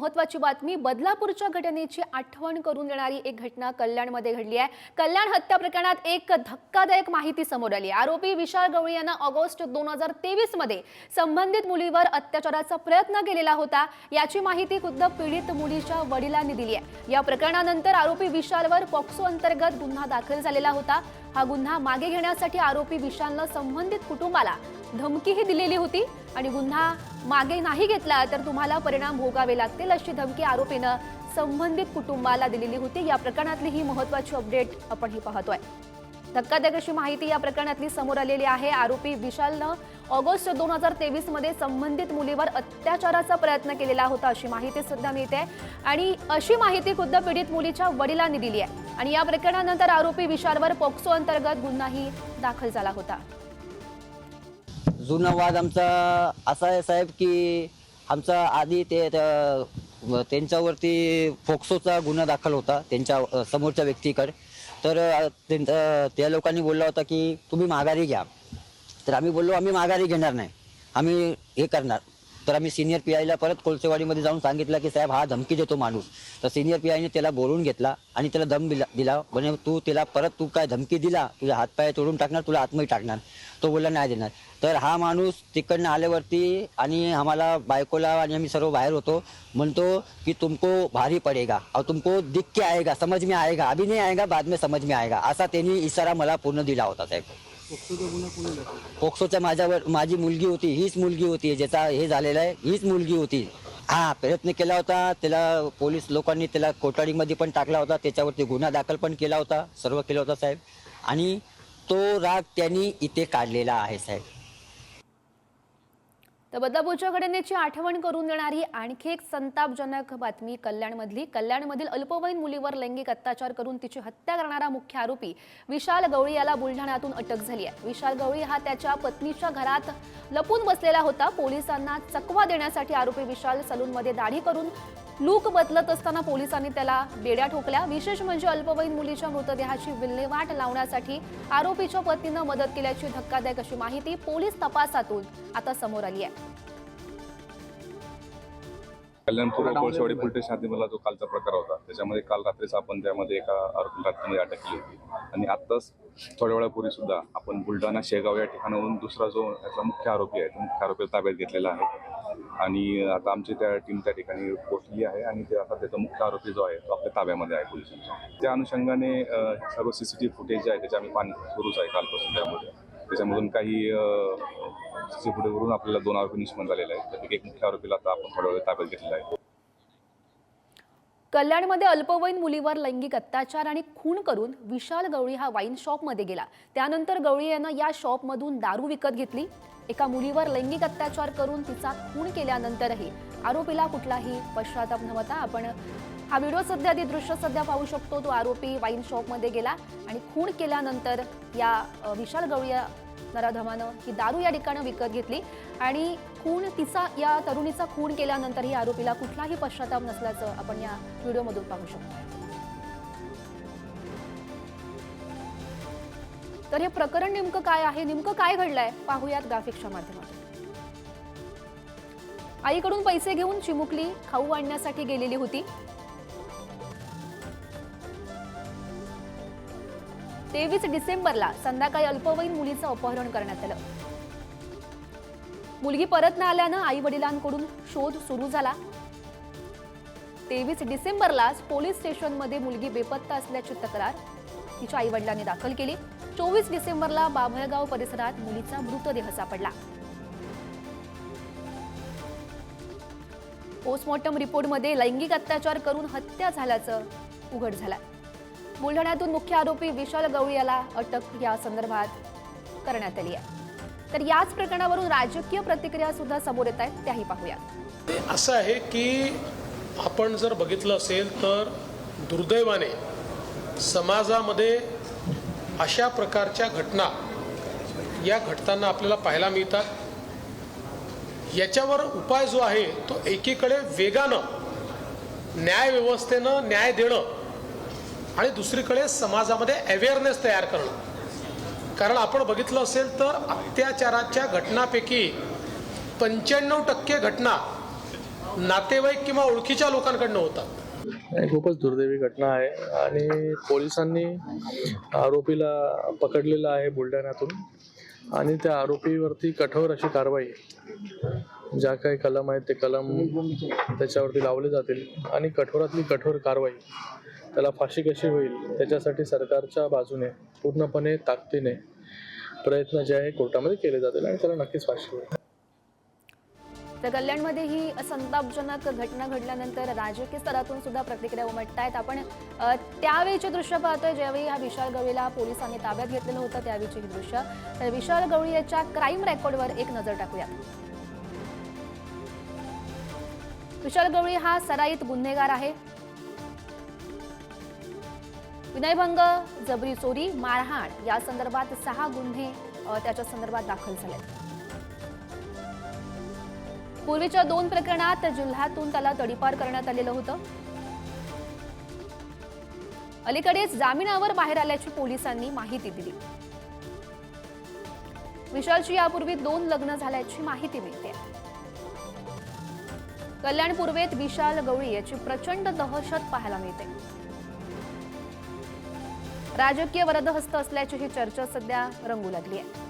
महत्त्वाची बातमी बदलापूरच्या घटनेची आठवण करून देणारी एक घटना कल्याणमध्ये घडली आहे। कल्याण हत्या प्रकरणात एक धक्कादायक माहिती समोर आली आहे। आरोपी विशाल गवळी यांना ऑगस्ट 2023 मध्ये संबंधित मुलीवर अत्याचाराचा प्रयत्न केलेला होता। याची माहिती खुद्द पीडित मुलीच्या वडिलांनी दिली आहे। या प्रकरणानंतर आरोपी विशालवर पॉक्सो अंतर्गत गुन्हा दाखल झालेला होता। हा गुन्हा मागे घेण्यासाठी आरोपी विशालने संबंधित कुटुंबाला धमकीही दिलेली होती आणि गुन्हा मागे नाही घेतला तर तुम्हाला परिणाम भोगावे लागतील अशी धमकी आरोपीने संबंधित कुटुंबाला दिलेली होती। या प्रकरणातली ही महत्त्वाची अपडेट आपण ही पाहतोय। धक्कादायक अशी माहिती या प्रकरणातली समोर आलेली आहे। आरोपी विशालने ऑगस्ट 2023 मध्ये संबंधित मुलीवर अत्याचाराचा प्रयत्न केलेला होता अशी माहिती सुद्धा मिळते आणि अशी माहिती खुद्द पीडित मुलीच्या वडिलांनी दिली आहे आणि या प्रकरणानंतर आरोपी विशालवर पॉक्सो अंतर्गत गुन्हाही दाखल झाला होता। जुना वाद आमचा असा आहे साहेब की आमचा आधी त्यांच्यावरती फोक्सोचा गुन्हा दाखल होता त्यांच्या समोरच्या व्यक्तीकडे। तर त्या लोकांनी बोलला होता की तुम्ही माघारी घ्या। तर आम्ही बोललो आम्ही माघारी घेणार नाही, आम्ही हे करणार। तर आम्ही सिनियर पीआयला परत कोळसेवाडीमध्ये जाऊन सांगितलं की साहेब हा धमकी देतो माणूस। तर सिनियर पीआयने त्याला बोलून घेतला आणि त्याला दम दिला म्हणजे तू त्याला परत तू काय धमकी दिला तुझे हातपाय तोडून टाकणार, तुला आत्मही टाकणार। तो बोलला नाही देणार। तर हा माणूस तिकडनं आल्यावरती आणि आम्हाला बायकोला आणि आम्ही सर्व बाहेर होतो म्हणतो की तुमको भारी पडेगा और तुमको दिख के आएगा, समझ में आएगा, अभी नहीं आएगा बाद में समझ में आएगा असा त्यांनी इशारा मला पूर्ण दिला होता साहेब। पोक्सोच्या माझी मुलगी होती, हीच मुलगी होती ज्याचा हे झालेला आहे, हीच मुलगी होती। हा प्रयत्न केला होता, त्याला पोलीस लोकांनी त्याला कोठडीमध्ये पण टाकला होता, त्याच्यावरती गुन्हा दाखल पण केला होता, सर्व केलं होतं साहेब। आणि तो राग त्यांनी इथे काढलेला आहे साहेब। तर बदलापूरच्या घटनेची आठवण करून देणारी आणखी एक संतापजनक बातमी कल्याणमधील अल्पवयीन मुलीवर लैंगिक अत्याचार करून तिची हत्या करणारा मुख्य आरोपी विशाल गवळी याला बुलढाण्यातून अटक झाली आहे। विशाल गवळी हा त्याच्या पत्नीच्या घरात लपून बसलेला होता। पोलिसांना चकवा देण्यासाठी आरोपी विशाल सलूनमध्ये दाढी करून लूक बदलत असताना पोलिसांनी त्याला बेड्या ठोकल्या। विशेष म्हणजे अल्पवयीन मुलीच्या मृतदेहाची विल्हेवाट लावण्यासाठी आरोपीच्या पत्नीने मदत केल्याची धक्कादायक अशी माहिती पोलीस तपासातून आता समोर आली आहे। कल्याणपूर कोळसेवाडी पोलीस स्टेशन मला जो कालचा प्रकार होता त्याच्यामध्ये काल रात्रीच आपण त्यामध्ये एका आरोपीला अटक केली होती आणि आत्ताच थोड्या वेळापूर्वी सुद्धा आपण बुलढाणा शेगाव या ठिकाणाहून दुसरा जो याचा मुख्य आरोपी आहे तो मुख्य आरोपीला ताब्यात घेतलेला आहे आणि आता आमची त्या टीम त्या ठिकाणी पोहोचली आहे आणि ते आता त्याचा मुख्य आरोपी जो आहे तो आपल्या ताब्यामध्ये आहे पोलिसांच्या। त्या अनुषंगाने सर्व सीसीटीव्ही फुटेज जे आहे त्याचे आम्ही पाहणी सुरूच आहे कालपासून त्याच्यामधून काही सीसीटीव्ही फुटेजवरून आपल्याला 2 आरोपी निष्पन्न झालेले आहेत। त्यापैकी एक मुख्य आरोपीला आता आपण थोड्या वेळ ताब्यात घेतलेला आहे। कल्याणमध्ये अल्पवयीन मुलीवर लैंगिक अत्याचार आणि खून करून विशाल गवळी हा वाईन शॉपमध्ये गेला। त्यानंतर गवळी यानं या शॉपमधून दारू विकत घेतली। एका मुलीवर लैंगिक अत्याचार करून तिचा खून केल्यानंतरही आरोपीला कुठलाही पश्चाताप नव्हता। आपण हा व्हिडिओ सध्या ती दृश्य सध्या पाहू शकतो। तो आरोपी वाईन शॉपमध्ये गेला आणि खून केल्यानंतर या विशाल गवळी नराधमानं ही दारू या ठिकाणी विकत घेतली आणि या तरुणीचा खून केल्यानंतरही आरोपीला कुठलाही पश्चाताप नसल्याचं आपण या व्हिडिओमधून पाहू शकतो। तर हे प्रकरण नेमकं काय आहे, नेमकं काय घडलंय पाहूयात ग्राफिक्सच्या माध्यमातून। आईकडून पैसे घेऊन चिमुकली खाऊ आणण्यासाठी गेलेली होती। 23 डिसेंबरला संध्याकाळी अल्पवयीन मुलीचं अपहरण करण्यात आलं। मुलगी परत न आल्यानं आई वडिलांकडून शोध सुरू झाला। 23 डिसेंबरलाच पोलीस स्टेशनमध्ये मुलगी बेपत्ता असल्याची तक्रार तिच्या आई वडिलांनी दाखल केली। 24 डिसेंबरला बाभळगाव परिसरात मुलीचा मृतदेह सापडला। पोस्टमॉर्टम रिपोर्टमध्ये लैंगिक अत्याचार करून हत्या झाल्याचं उघड झालं। बुलढाण्यातून मुख्य आरोपी विशाल गवळी याला अटक या संदर्भात करण्यात आली आहे। तर याच प्रकरणावरून राजकीय प्रतिक्रिया सुद्धा समोर येत आहेत, त्याही पाहूया। असं आहे की आपण जर बघितलं असेल तर दुर्दैवाने समाजामध्ये अशा प्रकारच्या घटना या घटनांना आपल्याला पाहायला मिळतात। याच्यावर उपाय जो आहे तो एकीकडे वेगानं न्याय व्यवस्थेनं न्याय देणं आणि दुसरीकडे समाजामध्ये अवेअरनेस तयार करणं। कारण आपण बघितलं असेल तर अत्याचाराच्या घटनांपैकी 95% घटना नातेवाईक किंवा ओळखीच्या लोकांकडनं होतात. नाही, खूपच दुर्दैवी घटना आहे आणि पोलिसांनी आरोपीला पकडलेलं आहे बुलढाण्यातून आणि त्या आरोपीवरती कठोर अशी कारवाई, ज्या काही कलम आहेत ते कलम त्याच्यावरती लावले जातील आणि कठोरातली कठोर कारवाई, त्याला फाशी कशी होईल त्याच्यासाठी सरकारच्या बाजूने पूर्णपणे ताकदीने प्रयत्न जे आहे कोर्टामध्ये केले जातील आणि त्याला नक्कीच फाशी होईल. तर कल्याणमध्ये ही संतापजनक घटना घडल्यानंतर राजकीय स्तरातून सुद्धा प्रतिक्रिया उमटत आहेत. आपण त्यावेळीचे दृश्य पाहतोय, ज्यावेळी ह्या विशाल गवळीला पोलिसांनी ताब्यात घेतलेलं होतं त्यावेळीची ही दृश्य. तर विशाल गवळी याच्या क्राईम रेकॉर्डवर एक नजर टाकूया. विशाल गवळी हा सराईत गुन्हेगार आहे. विनयभंग, जबरी चोरी, मारहाण या संदर्भात 6 गुन्हे त्याच्या संदर्भात दाखल झालेत. पूर्वीच्या 2 प्रकरणात जिल्ह्यातून त्याला तडीपार करण्यात आलेलं होतं. अलीकडेच जामिनावर बाहेर आल्याची पोलिसांनी माहिती दिली. विशालची यापूर्वी 2 लग्न झाल्याची माहिती मिळते. कल्याण पूर्वेत विशाल गवळी याची प्रचंड दहशत पाहायला मिळते. राजकीय वरदहस्त असल्याची ही चर्चा सध्या रंगू लागली आहे.